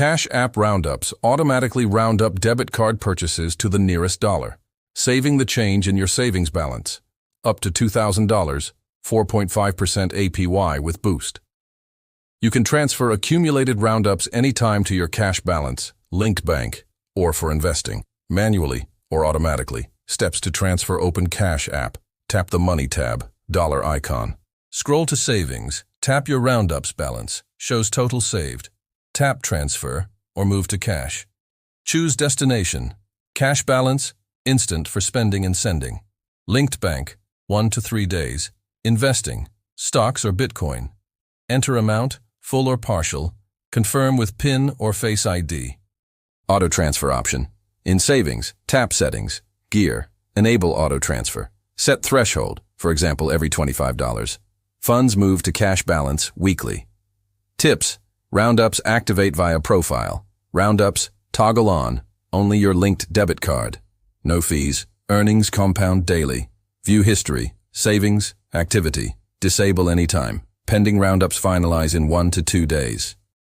Cash App Roundups automatically round up debit card purchases to the nearest dollar, saving the change in your savings balance. Up to $2,000, 4.5% APY with Boost. You can transfer accumulated roundups anytime to your cash balance, linked bank, or for investing, manually or automatically. Steps to transfer: open Cash App. Tap the Money tab, dollar icon. Scroll to Savings. Tap your Roundups balance. Shows total saved. Tap Transfer or move to cash. Choose destination. Cash balance, instant for spending and sending. Linked bank, 1 to 3 days. Investing, stocks or Bitcoin. Enter amount, full or partial. Confirm with PIN or Face ID. Auto transfer option. In Savings, tap Settings, Gear, enable auto transfer. Set threshold, for example, every $25. Funds move to cash balance weekly. Tips: Roundups activate via profile. Roundups toggle on, only your linked debit card. No fees. Earnings compound daily. View history, savings, activity. Disable anytime. Pending Roundups finalize in 1 to 2 days.